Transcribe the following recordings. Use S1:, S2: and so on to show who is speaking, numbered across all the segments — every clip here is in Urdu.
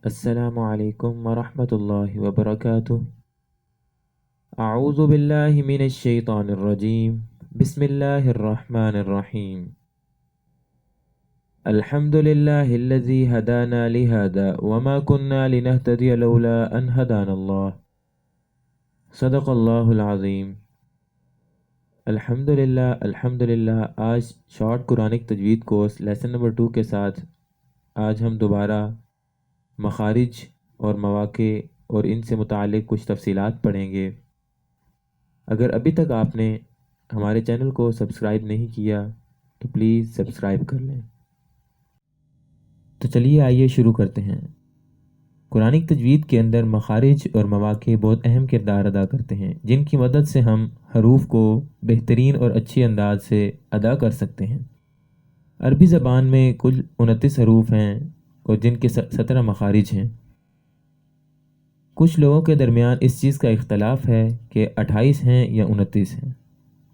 S1: السلام علیکم ورحمۃ اللہ وبرکاتہ۔ اعوذ باللہ من الشیطان الرجیم، بسم اللہ الرحمن الرحیم۔ الحمد للہ الذی ہدانا لہذا وما كنا لنہتدی لولا ان ہدانا اللہ، صدق اللہ العظیم۔ الحمدللہ آج شارٹ قرآنک تجوید کورس لیسن نمبر 2 کے ساتھ آج ہم دوبارہ مخارج اور مواقع اور ان سے متعلق کچھ تفصیلات پڑھیں گے۔ اگر ابھی تک آپ نے ہمارے چینل کو سبسکرائب نہیں کیا تو پلیز سبسکرائب کر لیں۔ تو چلیے آئیے شروع کرتے ہیں۔ قرآنک تجوید کے اندر مخارج اور مواقع بہت اہم کردار ادا کرتے ہیں، جن کی مدد سے ہم حروف کو بہترین اور اچھی انداز سے ادا کر سکتے ہیں۔ عربی زبان میں کل 29 حروف ہیں اور جن کے 17 مخارج ہیں۔ کچھ لوگوں کے درمیان اس چیز کا اختلاف ہے کہ 28 ہیں یا 29 ہیں۔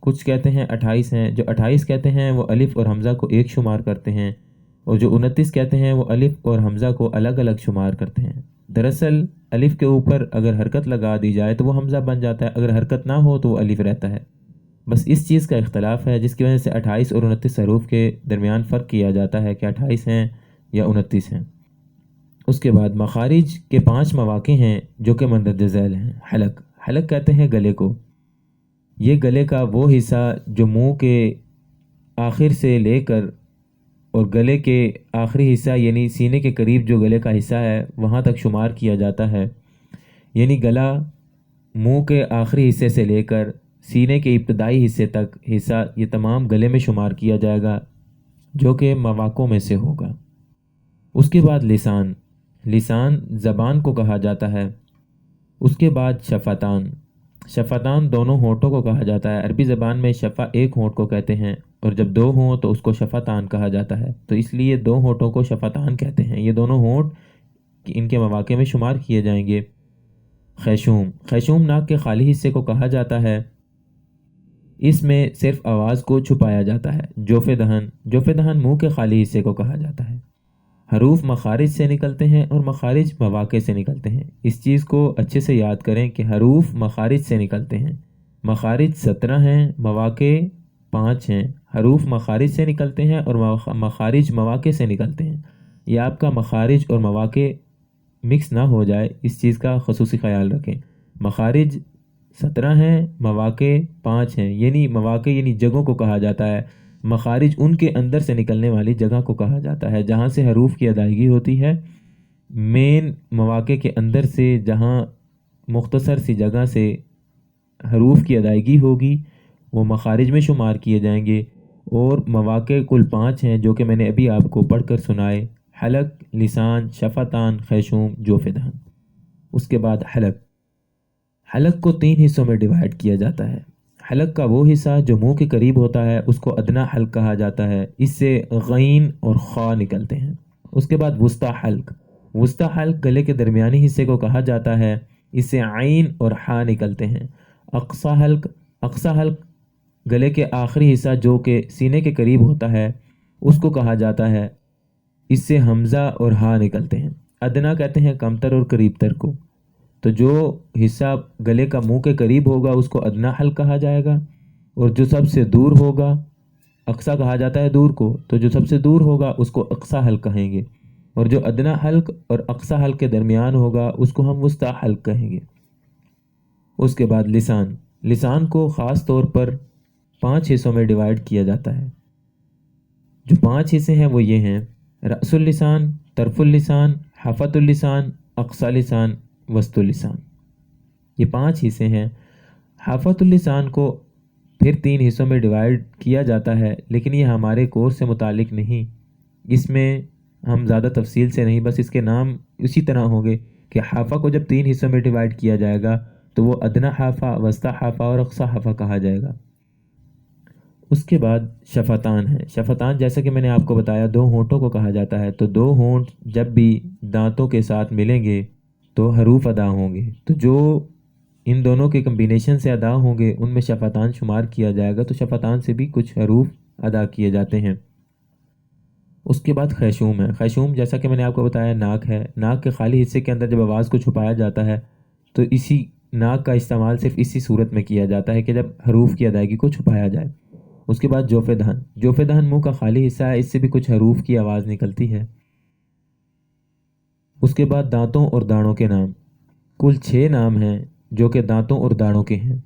S1: کچھ کہتے ہیں 28 ہیں، جو 28 کہتے ہیں وہ الف اور حمزہ کو ایک شمار کرتے ہیں، اور جو 29 کہتے ہیں وہ الف اور حمزہ کو الگ الگ شمار کرتے ہیں۔ دراصل الف کے اوپر اگر حرکت لگا دی جائے تو وہ حمزہ بن جاتا ہے، اگر حرکت نہ ہو تو وہ الف رہتا ہے۔ بس اس چیز کا اختلاف ہے، جس کی وجہ سے 28 اور 29 حروف کے درمیان فرق کیا جاتا ہے کہ 28 ہیں یا 29 ہیں۔ اس کے بعد مخارج کے 5 مواقع ہیں جو کہ مندرجہ ذیل ہیں۔ حلق کہتے ہیں گلے کو۔ یہ گلے کا وہ حصہ جو منہ کے آخر سے لے کر اور گلے کے آخری حصہ یعنی سینے کے قریب جو گلے کا حصہ ہے وہاں تک شمار کیا جاتا ہے، یعنی گلا منہ کے آخری حصے سے لے کر سینے کے ابتدائی حصے تک حصہ یہ تمام گلے میں شمار کیا جائے گا، جو کہ مواقعوں میں سے ہوگا۔ اس کے بعد لسان زبان کو کہا جاتا ہے۔ اس کے بعد شفتان دونوں ہونٹوں کو کہا جاتا ہے۔ عربی زبان میں شفا ایک ہونٹ کو کہتے ہیں، اور جب دو ہوں تو اس کو شفتان کہا جاتا ہے، تو اس لیے دو ہونٹوں کو شفتان کہتے ہیں۔ یہ دونوں ہونٹ ان کے مواقع میں شمار کیے جائیں گے۔ خیشوم ناک کے خالی حصے کو کہا جاتا ہے، اس میں صرف آواز کو چھپایا جاتا ہے۔ جوف دہن منہ کے خالی حصے کو کہا جاتا ہے۔ حروف مخارج سے نکلتے ہیں اور مخارج مواقع سے نکلتے ہیں۔ اس چیز کو اچھے سے یاد کریں کہ حروف مخارج سے نکلتے ہیں۔ مخارج 17 ہیں، مواقع 5 ہیں۔ حروف مخارج سے نکلتے ہیں اور مخارج مواقع سے نکلتے ہیں۔ یہ آپ کا مخارج اور مواقع مکس نہ ہو جائے، اس چیز کا خصوصی خیال رکھیں۔ مخارج 17 ہیں، مواقع 5 ہیں، یعنی مواقع یعنی جگہوں کو کہا جاتا ہے۔ مخارج ان کے اندر سے نکلنے والی جگہ کو کہا جاتا ہے جہاں سے حروف کی ادائیگی ہوتی ہے۔ مین مواقع کے اندر سے جہاں مختصر سی جگہ سے حروف کی ادائیگی ہوگی وہ مخارج میں شمار کیے جائیں گے، اور مواقع کل 5 ہیں جو کہ میں نے ابھی آپ کو پڑھ کر سنائے: حلق، لسان، شفتان، خیشوم، جوف دہن۔ اس کے بعد حلق کو 3 حصوں میں ڈیوائیڈ کیا جاتا ہے۔ حلق کا وہ حصہ جو منہ کے قریب ہوتا ہے اس کو ادنا حلق کہا جاتا ہے، اس سے غین اور خا نکلتے ہیں۔ اس کے بعد وسطی حلق گلے کے درمیانی حصے کو کہا جاتا ہے، اس سے عین اور حا نکلتے ہیں۔ اقصی حلق گلے کے آخری حصہ جو کہ سینے کے قریب ہوتا ہے اس کو کہا جاتا ہے، اس سے حمزہ اور ہا نکلتے ہیں۔ ادنا کہتے ہیں کمتر اور قریب تر کو، تو جو حصہ گلے کا منہ کے قریب ہوگا اس کو ادنا حلق کہا جائے گا، اور جو سب سے دور ہوگا، اقصی کہا جاتا ہے دور کو، تو جو سب سے دور ہوگا اس کو اقصی حلق کہیں گے، اور جو ادنا حلق اور اقصی حلق کے درمیان ہوگا اس کو ہم وسطی حلق کہیں گے۔ اس کے بعد لسان کو خاص طور پر 5 حصوں میں ڈیوائیڈ کیا جاتا ہے۔ جو 5 حصے ہیں وہ یہ ہیں: رأس اللسان، طرف اللسان، حفت اللسان، اقصی لسان، وسط اللسان۔ یہ 5 حصے ہیں۔ حافت اللسان کو پھر 3 حصوں میں ڈیوائیڈ کیا جاتا ہے، لیکن یہ ہمارے کورس سے متعلق نہیں، اس میں ہم زیادہ تفصیل سے نہیں، بس اس کے نام اسی طرح ہوں گے کہ حافہ کو جب 3 حصوں میں ڈیوائیڈ کیا جائے گا تو وہ ادنا حافہ، وسطی حافہ اور اقصی حافہ کہا جائے گا۔ اس کے بعد شفتان ہے۔ شفتان جیسا کہ میں نے آپ کو بتایا 2 ہونٹوں کو کہا جاتا ہے، تو 2 ہونٹ جب بھی دانتوں کے ساتھ ملیں گے تو حروف ادا ہوں گے، تو جو ان دونوں کے کمبینیشن سے ادا ہوں گے ان میں شفتان شمار کیا جائے گا، تو شفتان سے بھی کچھ حروف ادا کیے جاتے ہیں۔ اس کے بعد خیشوم ہے۔ خیشوم جیسا کہ میں نے آپ کو بتایا ناک ہے، ناک کے خالی حصے کے اندر جب آواز کو چھپایا جاتا ہے تو اسی ناک کا استعمال صرف اسی صورت میں کیا جاتا ہے کہ جب حروف کی ادائیگی کو چھپایا جائے۔ اس کے بعد جوف دہن، جوف دہن منہ کا خالی حصہ ہے، اس سے بھی کچھ حروف کی آواز نکلتی ہے۔ اس کے بعد دانتوں اور داڑوں کے نام، کل 6 نام ہیں جو کہ دانتوں اور داڑوں کے ہیں،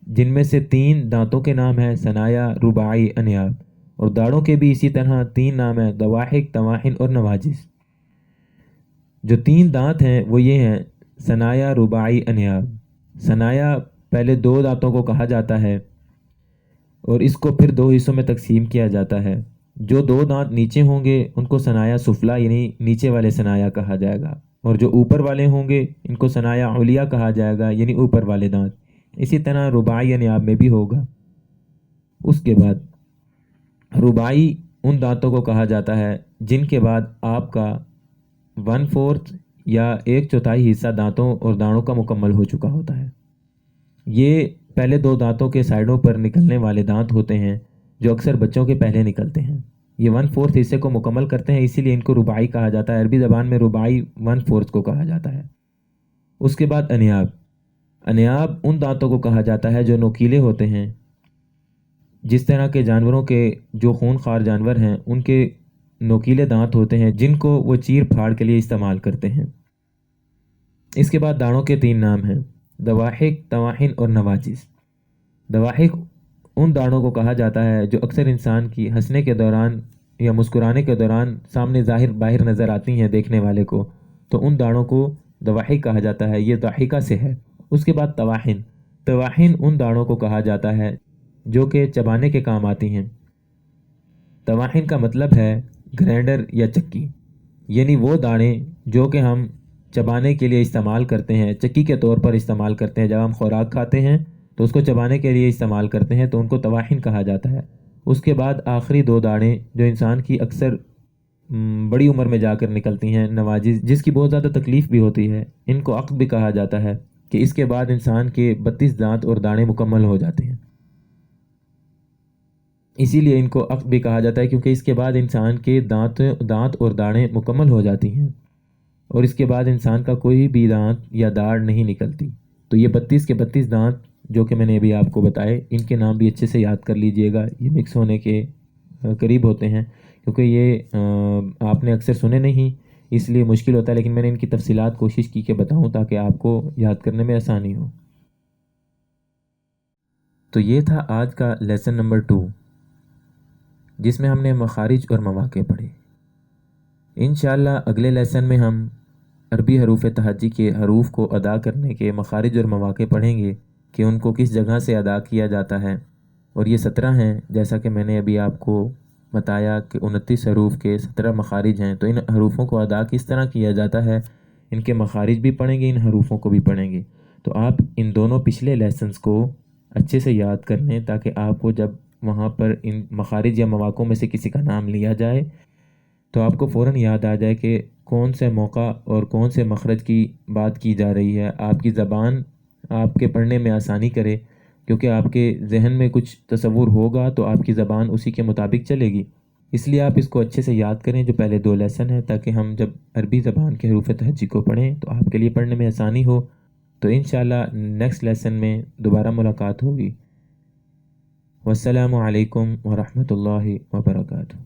S1: جن میں سے 3 دانتوں کے نام ہیں ثنایا، رباعی، انیاب، اور داڑوں کے بھی اسی طرح 3 نام ہیں دواحک، تواحن اور نواجس۔ جو 3 دانت ہیں وہ یہ ہیں ثنایا، رباعی، انیاب۔ ثنایا پہلے 2 دانتوں کو کہا جاتا ہے اور اس کو پھر 2 حصوں میں تقسیم کیا جاتا ہے۔ جو 2 دانت نیچے ہوں گے ان کو ثنایا سفلا یعنی نیچے والے ثنایا کہا جائے گا، اور جو اوپر والے ہوں گے ان کو ثنایا علیا کہا جائے گا یعنی اوپر والے دانت۔ اسی طرح رباعی انیاب میں بھی ہوگا۔ اس کے بعد رباعی ان دانتوں کو کہا جاتا ہے جن کے بعد آپ کا 1/4 یا 1/4 حصہ دانتوں اور داڑوں کا مکمل ہو چکا ہوتا ہے۔ یہ پہلے 2 دانتوں کے سائڈوں پر نکلنے والے دانت ہوتے ہیں جو اکثر بچوں کے پہلے نکلتے ہیں۔ یہ 1/4 حصے کو مکمل کرتے ہیں، اسی لیے ان کو رباعی کہا جاتا ہے۔ عربی زبان میں رباعی 1/4 کو کہا جاتا ہے۔ اس کے بعد انیاب، انیاب ان دانتوں کو کہا جاتا ہے جو نوکیلے ہوتے ہیں، جس طرح کے جانوروں کے جو خون خوار جانور ہیں ان کے نوکیلے دانت ہوتے ہیں جن کو وہ چیر پھاڑ کے لیے استعمال کرتے ہیں۔ اس کے بعد داڑوں کے 3 نام ہیں دواحک، تواحن اور نواجس۔ دواحک ان داڑوں کو کہا جاتا ہے جو اکثر انسان کی ہنسنے کے دوران یا مسکرانے کے دوران سامنے باہر نظر آتی ہیں دیکھنے والے کو، تو ان داڑوں کو دواحک کہا جاتا ہے، یہ ضاحکہ سے ہے۔ اس کے بعد تواحن، تواحن ان داڑوں کو کہا جاتا ہے جو کہ چبانے کے کام آتی ہیں۔ تواحن کا مطلب ہے گرینڈر یا چکی، یعنی وہ داڑیں جو کہ ہم چبانے کے لیے استعمال کرتے ہیں، چکی کے طور پر استعمال کرتے ہیں۔ جب ہم خوراک کھاتے ہیں تو اس کو چبانے کے لیے استعمال کرتے ہیں تو ان کو تواحن کہا جاتا ہے۔ اس کے بعد آخری 2 داڑیں جو انسان کی اکثر بڑی عمر میں جا کر نکلتی ہیں، نواجس، جس کی بہت زیادہ تکلیف بھی ہوتی ہے، ان کو عقد بھی کہا جاتا ہے کہ اس کے بعد انسان کے 32 دانت اور داڑیں مکمل ہو جاتے ہیں۔ اسی لیے ان کو عقد بھی کہا جاتا ہے کیونکہ اس کے بعد انسان کے دانت اور داڑیں مکمل ہو جاتی ہیں اور اس کے بعد انسان کا کوئی بھی دانت یا داڑھ نہیں نکلتی۔ تو یہ 32 کے 32 دانت جو کہ میں نے ابھی آپ کو بتائے، ان کے نام بھی اچھے سے یاد کر لیجئے گا، یہ مکس ہونے کے قریب ہوتے ہیں کیونکہ یہ آپ نے اکثر سنے نہیں اس لیے مشکل ہوتا ہے، لیکن میں نے ان کی تفصیلات کوشش کی کہ بتاؤں تاکہ آپ کو یاد کرنے میں آسانی ہو۔ تو یہ تھا آج کا لیسن نمبر 2، جس میں ہم نے مخارج اور مواقع پڑھے۔ انشاءاللہ اگلے لیسن میں ہم عربی حروف تہجی کے حروف کو ادا کرنے کے مخارج اور مواقع پڑھیں گے کہ ان کو کس جگہ سے ادا کیا جاتا ہے، اور یہ 17 ہیں جیسا کہ میں نے ابھی آپ کو بتایا کہ 29 حروف کے 17 مخارج ہیں، تو ان حروفوں کو ادا کس طرح کیا جاتا ہے، ان کے مخارج بھی پڑھیں گے، ان حروفوں کو بھی پڑھیں گے۔ تو آپ ان دونوں پچھلے لیسنز کو اچھے سے یاد کر لیں تاکہ آپ کو جب وہاں پر ان مخارج یا مواقع میں سے کسی کا نام لیا جائے تو آپ کو فوراً یاد آ جائے کہ کون سے موقع اور کون سے مخرج کی بات کی جا رہی ہے، آپ کی زبان آپ کے پڑھنے میں آسانی کرے، کیونکہ آپ کے ذہن میں کچھ تصور ہوگا تو آپ کی زبان اسی کے مطابق چلے گی۔ اس لیے آپ اس کو اچھے سے یاد کریں جو پہلے 2 لیسن ہیں، تاکہ ہم جب عربی زبان کے حروف تہجی کو پڑھیں تو آپ کے لیے پڑھنے میں آسانی ہو۔ تو انشاءاللہ نیکسٹ لیسن میں دوبارہ ملاقات ہوگی۔ والسلام علیکم ورحمۃ اللہ وبرکاتہ۔